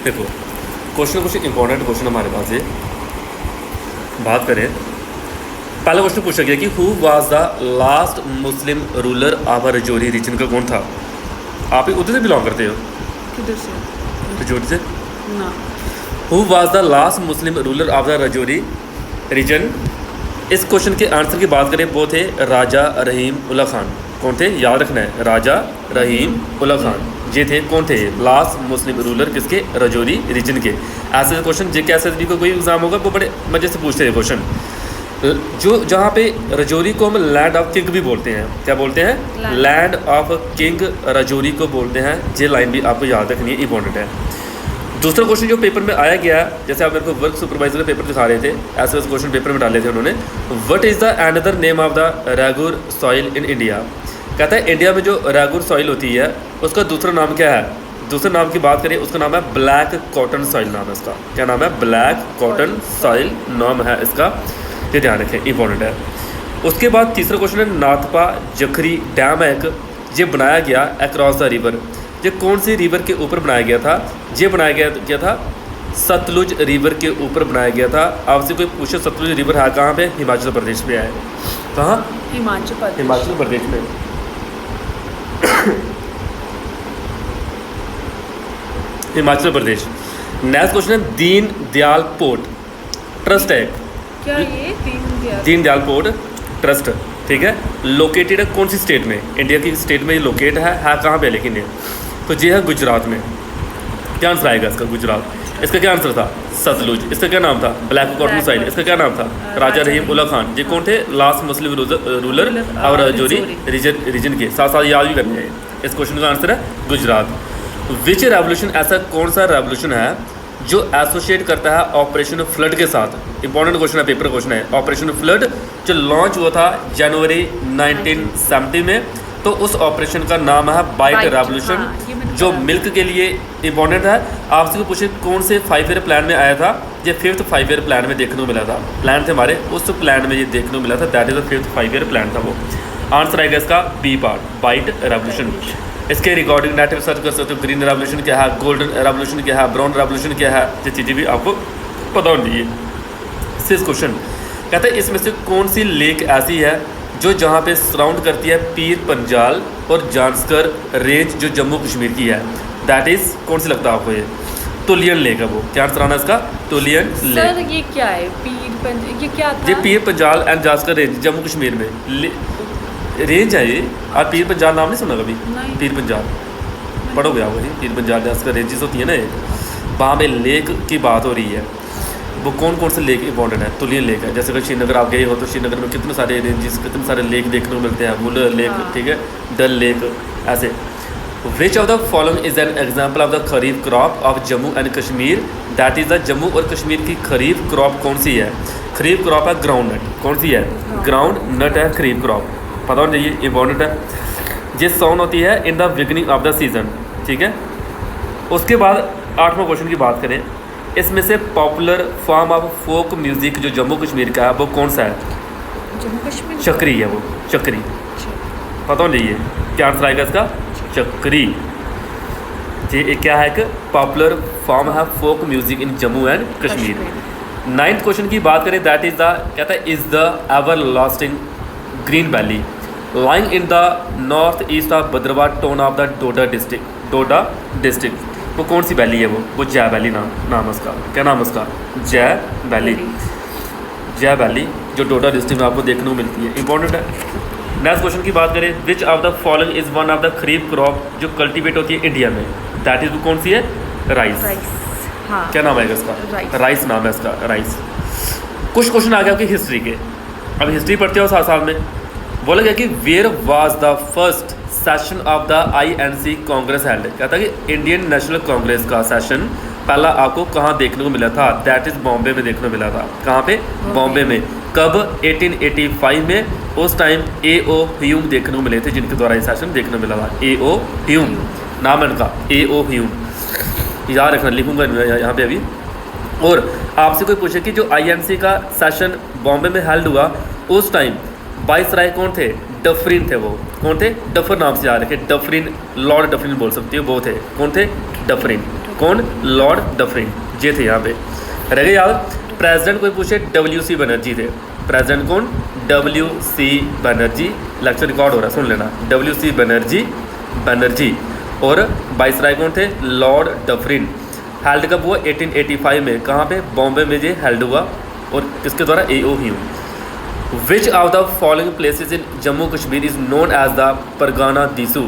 देखो क्वेश्चन कुछ important question हमारे पास है। बात करें, पहला क्वेश्चन पूछा गया कि who was the last Muslim ruler of Rajouri region का कौन था। आप ही उधर से बिलोंग करते हो? किधर से? रजौरी से। ना। Who was the last Muslim ruler of the Rajouri region. इस क्वेश्चन के आंसर की बात करें वो थे राजा रहीम उल्ला खान। कौन थे, याद रखना है, राजा रहीम उल्ला खान। ये थे कौन थे, लास्ट मुस्लिम रूलर किसके, रजौरी रीजन के। ऐसे क्वेश्चन जे के एस को कोई एग्जाम होगा वो बड़े मजे से पूछते हैं क्वेश्चन। जो जहाँ पे रजौरी को हम लैंड ऑफ किंग भी बोलते हैं, क्या बोलते हैं, लैंड ऑफ किंग रजौरी को बोलते हैं। ये लाइन भी आपको याद रखनी है, इंपॉर्टेंट है। दूसरा क्वेश्चन जो पेपर में आया गया, जैसे आप मेरे को वर्क सुपरवाइजर का पेपर दिखा रहे थे, ऐसे वैसे क्वेश्चन पेपर में डाले थे उन्होंने। What is the another name of the regur soil in India. कहता है इंडिया में जो रैगुर सॉइल होती है उसका दूसरा नाम क्या है। दूसरे नाम की बात करें उसका नाम है ब्लैक कॉटन सॉइल, नाम है इसका। क्या नाम है, ब्लैक कॉटन सॉइल नाम है इसका, ये ध्यान रखें, इंपॉर्टेंट है। उसके बाद तीसरा क्वेश्चन है नाथपा जखरी डैम है एक, ये बनाया गया अक्रॉस द रिवर। ये कौन सी रिवर के ऊपर बनाया गया था, ये बनाया गया था सतलुज रिवर के ऊपर बनाया गया था। आपसे कोई पूछे सतलुज रिवर है कहाँ पे, हिमाचल प्रदेश में है। कहाँ, हिमाचल प्रदेश में। हिमाचल प्रदेश। नेक्स्ट क्वेश्चन है दीन दयाल पोर्ट ट्रस्ट है। क्या ये दीन दयाल पोर्ट ट्रस्ट, ठीक है, लोकेटेड है कौन सी स्टेट में, इंडिया की स्टेट में ये लोकेट है कहाँ पे, लेकिन ये तो ये है गुजरात में। क्या आंसर आएगा इसका, गुजरात। इसका क्या आंसर था, सतलुज। इसका क्या नाम था, ब्लैक कॉटन सॉइल। इसका क्या नाम था, राजा रहीम उल्ला खान। ये कौन थे, लास्ट मुस्लिम रूलर और रजौरी रीजन के। साथ साथ याद भी करने हैं। इस क्वेश्चन का आंसर है गुजरात। विच रेवोल्यूशन, ऐसा कौन सा रेवोल्यूशन है जो एसोसिएट करता है ऑपरेशन फ्लड के साथ। इंपॉर्टेंट क्वेश्चन है, पेपर क्वेश्चन है। ऑपरेशन फ्लड जो लॉन्च हुआ था जनवरी 1970 में, तो उस ऑपरेशन का नाम है वाइट रेवोल्यूशन, जो मिल्क के लिए इंपॉर्टेंट है। आपसे को पूछे कौन से 5 ईयर प्लान में आया था, ये 5th 5 ईयर प्लान में देखने को मिला था। प्लान थे हमारे, उस प्लान में ये देखने को मिला था, that is the 5th 5 year plan था वो। आंसर आएगा इसका बी पार्ट, वाइट रेवोल्यूशन। इसके रिकॉर्डिंग नेट पर सर्च कर सकते हो, ग्रीन रेवोल्यूशन क्या है, गोल्डन रेवोल्यूशन क्या है, ब्राउन रेवोल्यूशन क्या है, ये चीज़ें भी आपको पता होनी चाहिए। 6 क्वेश्चन कहता है इसमें से कौन सी लेक ऐसी है जो जहाँ पे सराउंड करती है पीर पंजाल और जांस्कर रेंज जो जम्मू कश्मीर की है, दैट इज़ कौन सी लगता है आपको, ये तुलियन लेक है वो। क्या आंसर आना इसका, तुलियन लेक। सर ये क्या है, ये क्या था? ये पीर पंजाल एंड जांस्कर रेंज जम्मू कश्मीर में रेंज है ये। आप पीर पंजाल नाम नहीं सुना कभी, पीर पंजाल पढ़ोगे आप वही, पीर पंजाल जांस्कर रेंजेस होती है ना, वहाँ पे लेक की बात हो रही है। वो कौन कौन से लेक इंपॉर्टेंट है, तुलियन लेक है। जैसे अगर श्रीनगर आप गए हो तो श्रीनगर में कितने सारे रेंजेस, कितने सारे लेक देखने को मिलते हैं, वुलर लेक, ठीक है, डल लेक, ऐसे। विच of the following is an example of the kharif crop of Jammu and Kashmir, that is the Jammu और कश्मीर की खरीफ क्रॉप कौन सी है। खरीफ क्रॉप है ग्राउंड नट, कौन सी है, ग्राउंड नट है खरीफ क्रॉप, पता होना चाहिए, इंपॉर्टेंट है। ये साउंड होती है in the beginning of the season, ठीक है। उसके बाद 8वां क्वेश्चन की बात करें, इसमें से popular form of folk music जो जम्मू कश्मीर का है वो कौन सा है, जम्मू कश्मीर चक्री है वो, चक्री, पता होना चाहिए। क्या आंसर आएगा इसका, चक्री। ये क्या है, एक पॉपुलर फॉर्म है folk music in Jammu and Kashmir. 9th question की बात करें, दैट इज़ द, कहता है is the ever lasting green valley lying in the north east of Bhaderwah town of the Doda district. वो कौन सी वैली है वो जय वैली नाम है उसका। क्या नाम है उसका, जय वैली। जय वैली जो डोडा डिस्ट्रिक्ट में आपको देखने को मिलती है, इंपॉर्टेंट है। नेक्स्ट क्वेश्चन की बात करें, विच of the following is one of the kharif crop जो कल्टीवेट होती है इंडिया में, दैट इज़ कौन सी है, राइस। हाँ। क्या नाम आएगा इसका, राइस नाम है इसका, राइस। कुछ क्वेश्चन आ गया आपकी हिस्ट्री के, अब हिस्ट्री पढ़ते हो साथ साथ में। बोला गया कि where was the first session of the INC Congress held. कहता है कि इंडियन नेशनल कांग्रेस का सेशन पहला आपको कहाँ देखने को मिला था, दैट इज़ बॉम्बे में देखने को मिला था। कहाँ पे, बॉम्बे में। कब, 1885 में। उस टाइम A.O. ह्यूम देखने को मिले थे जिनके द्वारा ये सेशन देखने को मिला था। A.O. ह्यूम नाम है उनका, A.O. ह्यूम, याद रखना, लिखूंगा यहाँ पे अभी। और आपसे कोई पूछे कि जो INC का सेशन बॉम्बे में हेल्ड हुआ उस टाइम वाइसराय कौन थे, डफरिन थे। वो कौन थे, डफर नाम से याद रखे, डफरिन, लॉर्ड डफरिन बोल सकती हो, वो थे। कौन थे, डफरिन। कौन? लॉर्ड डफरिन, ये थे यहाँ पे। रह गए याद? प्रेसिडेंट कोई पूछे WC बनर्जी थे। प्रेसिडेंट कौन? WC बनर्जी। लेक्चर रिकॉर्ड हो रहा है, सुन लेना। WC बनर्जी। और वाइसराय कौन थे? Lord Dufferin. हेल्ड कब हुआ? 1885 में। कहाँ पे? बॉम्बे में ये हेल्ड हुआ। और किसके द्वारा? AOHUM। Which of the following places in Jammu Kashmir is known as the परगाना दिसू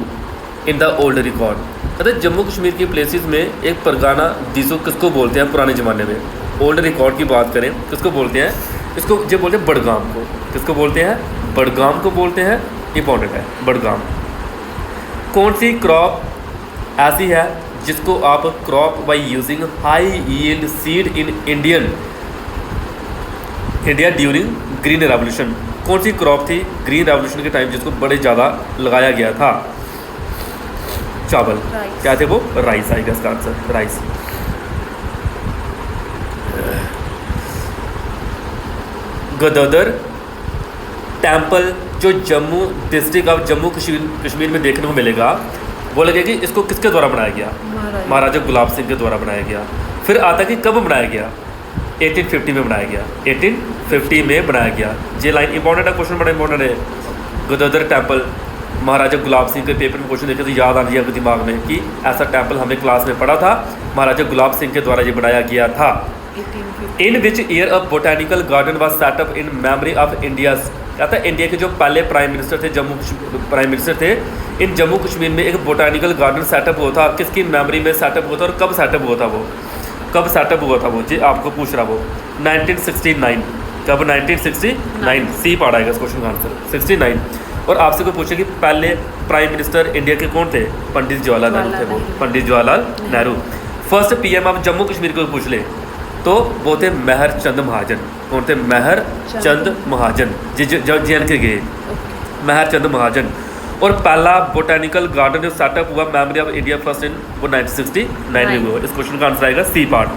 इन द ओल्ड रिकॉर्ड। कहते हैं जम्मू कश्मीर की प्लेसेस में एक परगाना दिसू किसको बोलते हैं पुराने ज़माने में? ओल्ड रिकॉर्ड की बात करें किसको बोलते हैं? इसको जो बोलते हैं बड़गाम को। किसको बोलते हैं? बड़गाम को बोलते हैं। इंपॉर्टेंट है बड़गाम। कौन सी क्रॉप ऐसी है जिसको आप crop by using high yield seed in India during green revolution? कौन सी क्रॉप थी ग्रीन रेवोल्यूशन के टाइम जिसको बड़े ज़्यादा लगाया गया था? चावल। क्या थे वो? राइस आएगा इसका आंसर, राइस। गदोदर टेम्पल जो जम्मू डिस्ट्रिक्ट ऑफ जम्मू कश्मीर में देखने को मिलेगा, वो लगेगी इसको किसके द्वारा बनाया गया? महाराजा गुलाब सिंह के द्वारा बनाया गया। फिर आता कि कब बनाया गया? 1850 में बनाया गया। 1850 में बनाया गया। ये लाइन इंपॉर्टेंट है, क्वेश्चन बड़ा इंपॉर्टेंट है। गदोदर टेम्पल महाराजा गुलाब सिंह के पेपर में क्वेश्चन देखे तो याद आ गया आपके दिमाग में कि ऐसा टेम्पल हमने क्लास में पढ़ा था, महाराजा गुलाब सिंह के द्वारा ये बनाया गया था। In which year a botanical garden was set up in memory of India? कहता है इंडिया के जो पहले प्राइम मिनिस्टर थे, प्राइम मिनिस्टर थे, इन जम्मू कश्मीर में एक बोटानिकल गार्डन सेटअप हुआ था। किसकी मेमोरी में सेटअप हुआ था और कब सेटअप हुआ था? वो कब सेटअप हुआ था? वो जी आपको पूछ रहा वो 1969। कब? 1969। सी पार्ट आएगा इस क्वेश्चन का आंसर 69। और आपसे कोई पूछे कि पहले प्राइम मिनिस्टर इंडिया के कौन थे? पंडित जवाहरलाल नेहरू थे वो, Pandit Jawaharlal Nehru. First PM of Jammu Kashmir को पूछ ले तो वो थे मेहर चंद महाजन। कौन थे? मेहर चंद महाजन, जब JN के गए, मेहर चंद महाजन। और पहला बोटानिकल गार्डन जो सेटअप हुआ memory of India first in वो 1969 में हुआ। इस क्वेश्चन का आंसर आएगा सी पार्ट।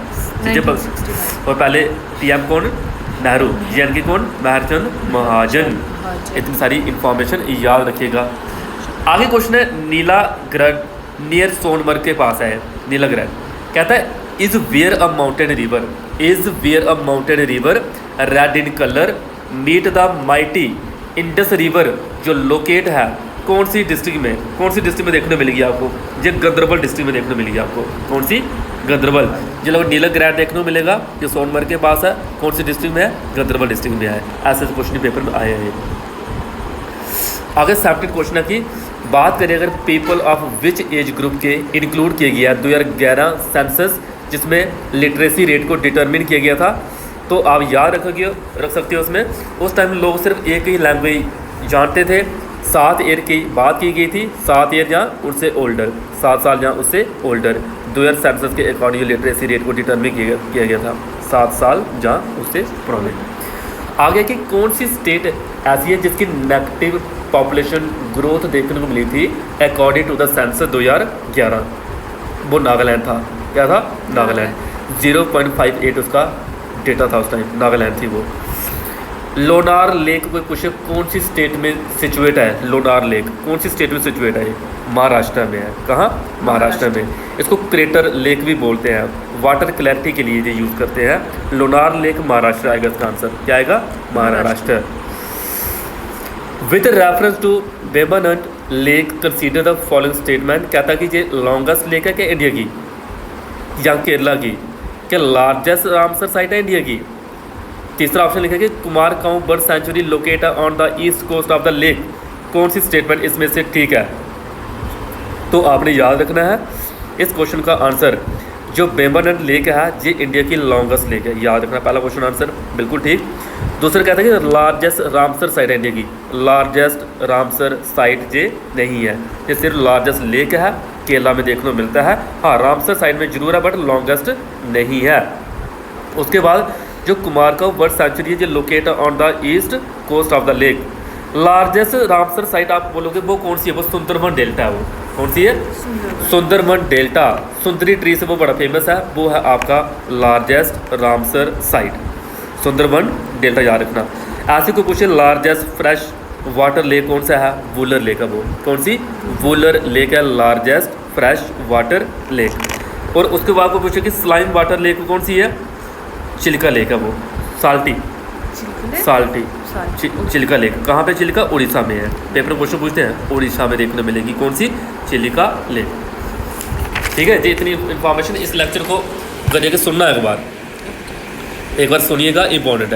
और पहले PM कौन? नेहरू। JN के कौन? मेहर चंद महाजन। इतनी सारी इंफॉर्मेशन याद रखिएगा। आगे क्वेश्चन है नीला ग्रह नियर सोनमर्ग के पास है। नीला ग्रह कहता है is where a mountain river red in colour meet the mighty Indus river जो लोकेट है कौन सी डिस्ट्रिक्ट में? कौन सी डिस्ट्रिक्ट में देखने मिलेगी आपको? ये गंदरबल डिस्ट्रिक्ट में देखने मिलेगी आपको। कौन सी? गंदरबल। जो लोग नीला ग्रह देखने को मिलेगा जो सोनमर्ग के पास है, कौन सी डिस्ट्रिक्ट में है? गंदरबल डिस्ट्रिक्ट में है। ऐसे क्वेश्चन पेपर में आए हैं। आगे 17 क्वेश्चन है कि बात करें अगर people of which age group के इंक्लूड किया गया 2011 सेंसस जिसमें लिटरेसी रेट को डिटरमिन किया गया था, तो आप याद रख सकते हो उसमें उस टाइम लोग सिर्फ एक ही लैंग्वेज जानते थे। 7 ईयर की बात की गई थी, 7 ईयर जहाँ उससे ओल्डर, 7 साल जहाँ उससे ओल्डर। 2000 सेंसस के अकॉर्डिंग लिटरेसी रेट को डिटरमिन किया गया था 7 साल जहाँ उससे पुराने। आगे की कौन सी स्टेट ऐसी है जिसकी नेगेटिव पॉपुलेशन ग्रोथ देखने को मिली थी अकॉर्डिंग टू द सेंसस 2011? वो नागालैंड था। क्या था? नागालैंड। 0.58 उसका डेटा था उस टाइम, नागालैंड थी वो। लोनार लेक कोई पूछे कौन सी स्टेट में सिचुएट है? लोनार लेक कौन सी स्टेट में सिचुएट है? महाराष्ट्र में है। कहाँ? महाराष्ट्र में। इसको क्रेटर लेक भी बोलते हैं, वाटर क्लैरिटी के लिए ये यूज़ करते हैं। लोनार लेक महाराष्ट्र आएगा इसका आंसर। क्या आएगा? Maharashtra. With reference to Vembanad lake consider the following statement. कहता कि ये लॉन्गेस्ट लेक है क्या इंडिया की या केरला की? क्या लार्जेस्ट रामसर साइट है इंडिया की? तीसरा ऑप्शन लिखा कि Kumarakom bird sanctuary located on the east coast of the lake. कौन सी स्टेटमेंट इसमें से ठीक है? तो आपने याद रखना है इस क्वेश्चन का आंसर जो वेम्बनाड लेक है ये इंडिया की लॉन्गेस्ट लेक है। याद रखना पहला क्वेश्चन आंसर बिल्कुल ठीक। दूसरा कहता है कि लार्जेस्ट रामसर साइट है इंडिया की। लार्जेस्ट रामसर साइट ये नहीं है, ये सिर्फ लार्जेस्ट लेक है, केरला में देखने को मिलता है। हाँ रामसर साइट में जरूर है बट लॉन्गेस्ट नहीं है। उसके बाद जो कुमारगांव बर्ड सेंचुरी है जो locate on the east coast of the lake. Largest Ramsar site आप बोलोगे वो कौन सी है? वो सुंदरबन डेल्टा है। वो कौन सी है? सुंदरबन डेल्टा। सुंदरी ट्री से वो बड़ा फेमस है, वो है आपका largest Ramsar site Sundarban delta. याद रखना। ऐसे को पूछे लार्जेस्ट फ्रेश वाटर लेक कौन सा है? वुलर लेक है वो। कौन सी? वुलर लेक है लार्जेस्ट फ्रेश वाटर लेक। और उसके बाद आपको पूछे कि स्लाइम वाटर लेक कौन सी है, चिल्का लेक है वो, salty Chilka salty salty. Chilka lake कहाँ पे, चिल्का उड़ीसा में है। पेपर में क्वेश्चन पूछते हैं, उड़ीसा में देखने मिलेगी कौन सी, चिल्का लेक। ठीक है जी, इतनी इन्फॉर्मेशन इस लेक्चर को करके सुनना एक बार सुनिएगा, इंपॉर्टेंट है।